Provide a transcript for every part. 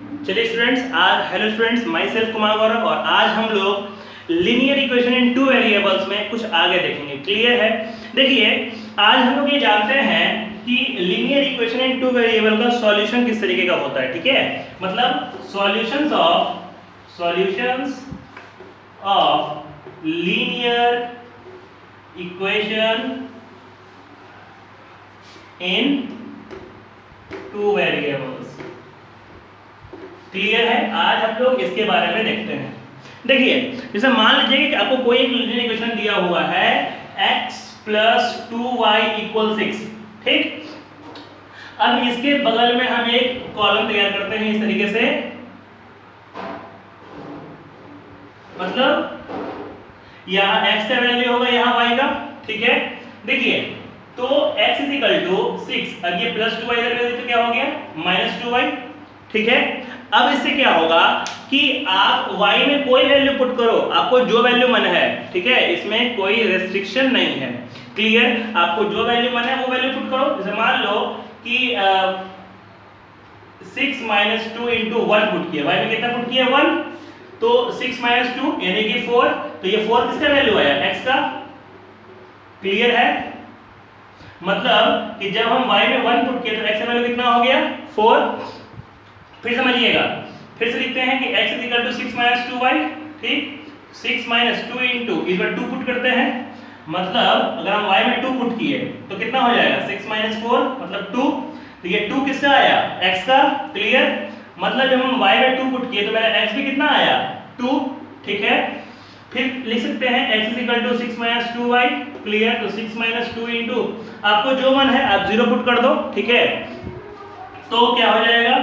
चलिए स्टूडेंट्स, आज hello students, myself Kumar Gaurav, और आज हम लोग linear equation in two variables में कुछ आगे देखेंगे। क्लियर है? देखिए, आज हम लोग ये जानते हैं कि linear equation in two variable का सॉल्यूशन किस तरीके का होता है। ठीक है, मतलब solutions of linear equation in two variables. Clear है? आज हम लोग इसके बारे में देखते हैं। देखिए, जैसे मान लीजिए कि आपको कोई एक लीनियर इक्वेशन दिया हुआ है x + 2y = 6। ठीक, अब इसके बगल में हम एक कॉलम तैयार करते हैं इस तरीके से, मतलब यहाँ x का वैल्यू होगा, यहाँ y का। ठीक है, देखिए, तो x = 6, अब ये +2y इधर भेज तो क्या हो गया -2y। ठीक है, अब इससे क्या होगा कि आप y में कोई वैल्यू पुट करो, आपको जो वैल्यू मन है। ठीक है, इसमें कोई रेस्ट्रिक्शन नहीं है। क्लियर? आपको जो वैल्यू मन है वो वैल्यू पुट करो। जैसे मान लो कि 6 - 2 × 1 पुट किया, y में कितना पुट किया 1, तो 6 - 2 यानी कि 4, तो ये 4 किसका वैल्यू आया? x का। क्लियर है? मतलब कि जब हम y में 1 पुट किए तो x का वैल्यू कितना हो गया 4। फिर समझिएगा, फिर से लिखते हैं कि x = 6 - 2y। ठीक, 6 - 2 × इस बार 2 पुट करते हैं, मतलब अगर हम y में 2 पुट किए तो कितना हो जाएगा 6 - 4 मतलब 2, तो ये 2 किसका आया? x का। क्लियर? मतलब जब हम y में 2 पुट किए तो मेरा x भी कितना आया 2। ठीक है, फिर लिख सकते हैं x = 6 - 2y। क्लियर? तो 6 - 2 × आपको जो मन है आप 0 पुट कर दो। ठीक है, तो क्या हो जाएगा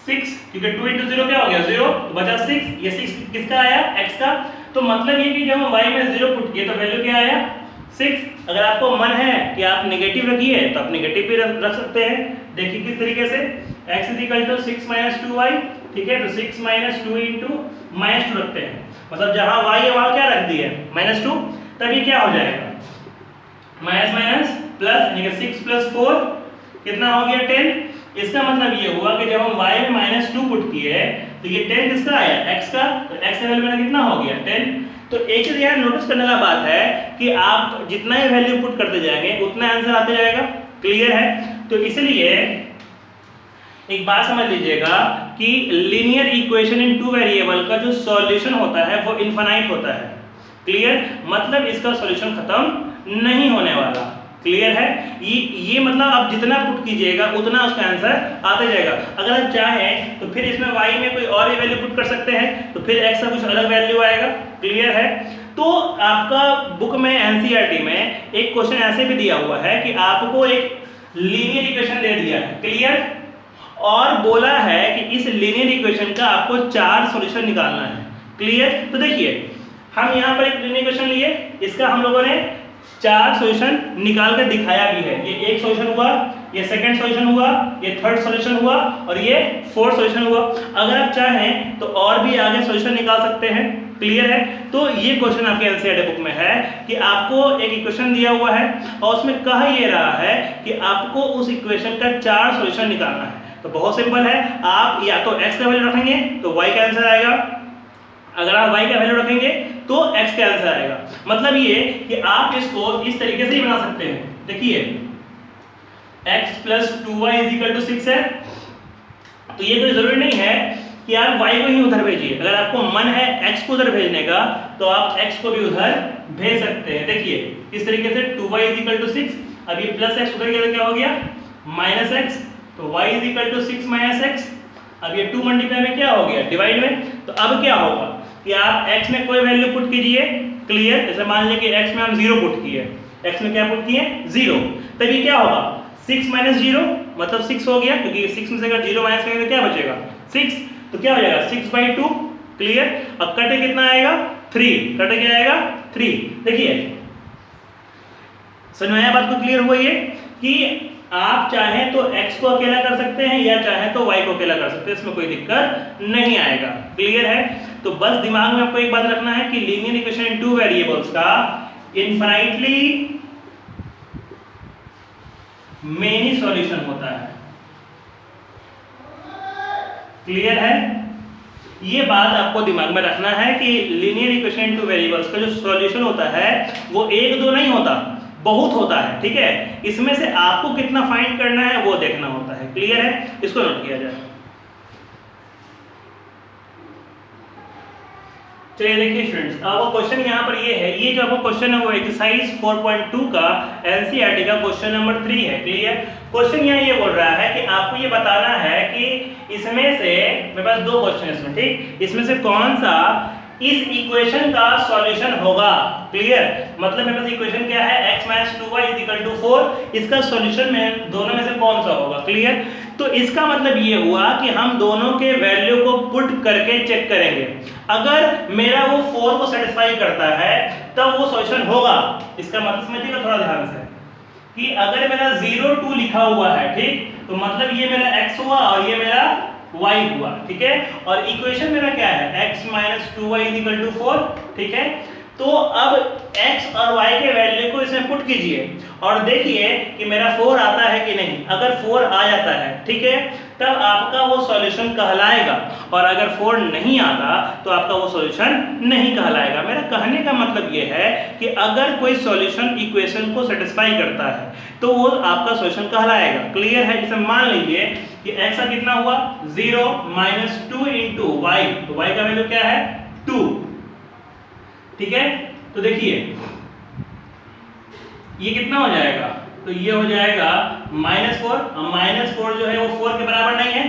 6, क्योंकि 2 × 0 क्या हो गया 0, तो बचा 6। ये 6 किसका आया? x का। तो मतलब ये कि जब हम y में 0 पुट किए तो वैल्यू क्या आया 6। अगर आपको मन है कि आप नेगेटिव रखिए तो आप नेगेटिव भी रख सकते हैं। देखिए किस तरीके से, x = 6 - 2y। ठीक है, तो 6 - 2 × -2 रखते हैं, मतलब जहां y है वहां क्या रख दिए -2। तब ये क्या हो जाएगा माइनस प्लस, यानी कि 6 + 4 कितना हो गया 10। इसका मतलब ये हुआ कि जब हम y में -2 पुट किए तो ये 10 किसका आया x का, तो x का वैल्यू मेरा कितना हो गया 10। तो एक चीज यहाँ नोटिस करने वाला बात है कि आप जितना ही वैल्यू पुट करते जाएंगे उतना आंसर आते जाएगा। क्लियर है? तो इसलिए एक बात समझ लीजिएगा कि linear equation in two variable का जो सॉल्यूशन होता है वो इनफाइनाइट होता है। क्लियर? मतलब इसका सॉल्यूशन खत्म नहीं होने वाला। क्लियर है? ये मतलब आप जितना पुट कीजिएगा उतना उसका आंसर आते जाएगा। अगर आप चाहें तो फिर इसमें y में कोई और भी वैल्यू पुट कर सकते हैं, तो फिर x का कुछ अलग वैल्यू आएगा। क्लियर है? तो आपका बुक में एनसीईआरटी में एक क्वेश्चन ऐसे भी दिया हुआ है कि आपको एक लीनियर इक्वेशन दे दिया है। क्लियर? और बोला है कि इस लीनियर इक्वेशन का आपको 4 सॉल्यूशन निकालना है। क्लियर? तो देखिए, हम यहाँ पर एक लीनियर इक्वेशन लिए, इसका हम लोगों ने 4 सॉल्यूशन निकाल कर दिखाया भी है। ये एक सॉल्यूशन हुआ, ये सेकंड सॉल्यूशन हुआ, ये थर्ड सॉल्यूशन हुआ और ये फोर्थ सॉल्यूशन हुआ। अगर आप चाहें तो और भी आगे सॉल्यूशन निकाल सकते हैं। क्लियर है? तो ये क्वेश्चन आपके एनसीईआरटी बुक में है कि आपको एक इक्वेशन दिया हुआ है और उसमें कह ये रहा है कि आपको उस इक्वेशन का 4 सॉल्यूशन निकालना है। तो बहुत सिंपल है, आप या तो x का वैल्यू रखेंगे तो y का आंसर आएगा, अगर आप y का वैल्यू रखेंगे तो x का आंसर आएगा। मतलब ये कि आप इसको इस तरीके से ही बना सकते हैं। देखिए, x + 2y = 6 है, तो ये कोई जरूरी नहीं है कि आप y को ही उधर भेजिए। अगर आपको मन है x को उधर भेजने का तो आप x को भी उधर भेज सकते हैं। देखिए इस तरीके से 2y = 6, अब ये +x उधर गया, क्या हो गया -x, तो y = 6 - x। अब ये 2 मल्टीप्लाई में क्या हो गया डिवाइड में। तो अब क्या होगा कि आप x में कोई वैल्यू पुट कीजिए। क्लियर? जैसे मान लीजिए कि x में हम 0 पुट किए, x में क्या पुट किए 0, तब ये क्या होगा 6 - 0 मतलब 6 हो गया, क्योंकि 6 में से अगर 0 माइनस करेंगे तो क्या बचेगा 6, तो क्या हो जाएगा 6/2। क्लियर? अब कटे कितना आएगा 3, कटे क्या आएगा 3। देखिए समझ में आया बात को? क्लियर हुआ ये कि आप चाहें तो x को अकेला कर सकते हैं या चाहें तो y को अकेला कर सकते हैं, इसमें कोई दिक्कत नहीं आएगा। क्लियर है? तो बस दिमाग में आपको एक बात रखना है कि linear equation in two variables का इनफाइनाइटली मेनी सॉल्यूशन होता है। क्लियर है? ये बात आपको दिमाग में रखना है कि लीनियर इक्वेशन इनटू वेरिएबल्स का जो सॉल्यूशन होता है वो एक दो नहीं होता, बहुत होता है, ठीक है? इसमें से आपको कितना फाइंड करना है वो देखना होता है। क्लियर है? इसको नोट किया जाए। चलिए देखिए स्टूडेंट्स, अब वो क्वेश्चन यहाँ पर ये है, ये जो आपको क्वेश्चन है वो एक्सरसाइज 4.2 का एनसीईआरटी का क्वेश्चन नंबर 3 है। क्लियर? क्वेश्चन यहाँ ये बोल रहा है कि आपको ये बताना है कि इसमें से, मेरे पास दो क्वेश्चन है इसमें, ठीक, इसमें से कौन सा इस इक्वेशन का सॉल्यूशन होगा। क्लियर? मतलब मेरे पास इक्वेशन क्या है, x - 2y 4, इसका सॉल्यूशन में दोनों में से कौन सा होगा। क्लियर? तो इसका मतलब ये हुआ कि हम दोनों के वैल्यू को पुट करके चेक करेंगे। अगर मेरा वो 4 को सेटिस्फाई करता है तब वो सॉल्यूशन होगा। इसका मतलब समझिएगा थोड़ा ध्यान से कि अगर मेरा 0 2 लिखा हुआ है, ठीक, तो मतलब ये मेरा x हुआ और ये मेरा y हुआ, ठीक है? और इक्वेशन मेरा क्या है, x - 2y 4, ठीक है? तो अब x और y के वैल्यू को इसमें पुट कीजिए और देखिए कि मेरा 4 आता है कि नहीं। अगर 4 आ जाता है, ठीक है, तब आपका वो सॉल्यूशन कहलाएगा, और अगर 4 नहीं आता तो आपका वो सॉल्यूशन नहीं कहलाएगा। मेरा कहने का मतलब ये है कि अगर कोई सॉल्यूशन इक्वेशन को सेटिस्फाई करता है तो वो आपका सॉल्यूशन कहलाएगा। क्लियर है? जैसे मान लीजिए कि x का कितना हुआ, 0 - 2 × y, तो y का वैल्यू क्या है, 2, ठीक है? तो देखिए ये कितना हो जाएगा, तो ये हो जाएगा -4, और -4 जो है वो 4 के बराबर नहीं है,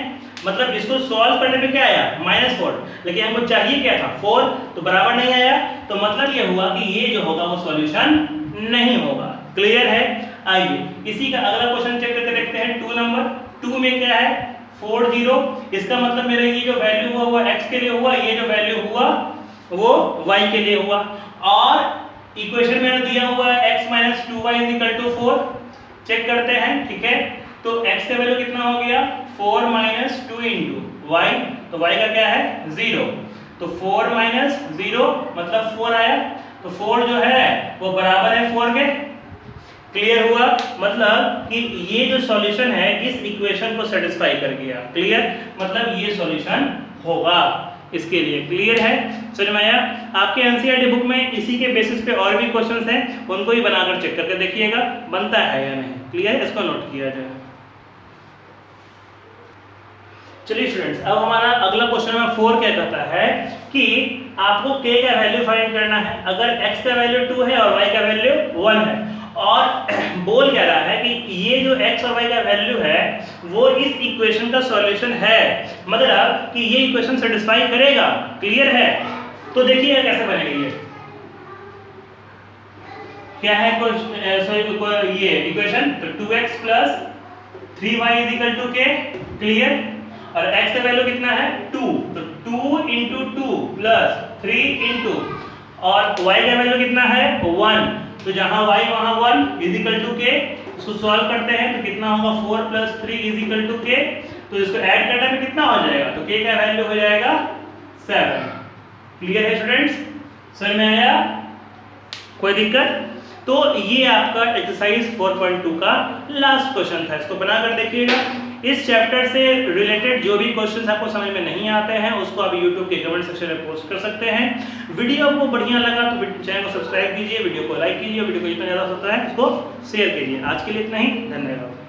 मतलब इसको सॉल्व करने पे क्या आया, -4, लेकिन हमको चाहिए क्या था, 4, तो बराबर नहीं आया, तो मतलब ये हुआ कि ये जो होगा वो सॉल्यूशन नहीं होगा। क्लियर है? आइए इसी का अगला क्वेश्चन चेक करके देखते हैं। 2 नंबर 2 में क्या है, 4 0, इसका मतलब मेरा ये जो वैल्यू हुआ वो x के लिए हुआ, ये जो वैल्यू हुआ वो y के लिए हुआ, और इक्वेशन मेरा दिया हुआ है x - 2y 4, चेक करते हैं, ठीक है? तो x का वैल्यू कितना हो गया, 4 - 2 × y, तो y का क्या है, 0, तो 4 - 0 मतलब 4 आया, तो 4 जो है वो बराबर है 4 के। क्लियर हुआ? मतलब कि ये जो सॉल्यूशन है इस इक्वेशन को सेटिस्फाई कर गया। क्लियर? मतलब ये सॉल्यूशन होगा इसके लिए। क्लियर है? समझ में आया? आपके एनसीईआरटी बुक में इसी के बेसिस पे और भी क्वेश्चंस हैं, उनको भी बनाकर चेक करके देखिएगा बनता है या नहीं। क्लियर? इसको नोट किया जाए। चलिए स्टूडेंट्स, अब हमारा अगला क्वेश्चन नंबर 4 क्या कहता है कि आपको k का वैल्यू फाइंड करना है। अगर x का वैल्यू 2 है और y का वैल्यू 1 है, और बोल क्या रहा है कि ये जो x और y का वैल्यू है वो इस इक्वेशन का सॉल्यूशन है, मतलब कि ये इक्वेशन सेटिस्फाई करेगा। क्लियर है? तो देखिए कैसे बनेगा ये, क्या है ये इक्वेशन, तो 2x + 3y = k। क्लियर? और x का वैल्यू कितना है, 2, तो 2 × 2 + 3 × और y का वैल्यू कितना है, 1, तो जहां y वहां 1 = k। इसको सॉल्व करते हैं तो कितना होगा, 4 + 3 = k, तो इसको ऐड करने में कितना हो जाएगा, तो k का वैल्यू हो जाएगा 7। क्लियर है स्टूडेंट्स? समझ में आया? कोई दिक्कत? तो ये आपका एक्सरसाइज 4.2 का लास्ट क्वेश्चन था, इसको बनाकर देखिएगा। इस चैप्टर से रिलेटेड जो भी क्वेश्चंस आपको समझ में नहीं आते हैं उसको आप YouTube के कमेंट सेक्शन में पोस्ट कर सकते हैं। वीडियो आपको बढ़िया लगा तो चैनल को सब्सक्राइब कीजिए, वीडियो को लाइक कीजिए, वीडियो को जितना ज़्यादा होता है उसको शेयर कीजिए। आज के लिए इतना ही, धन्यवाद।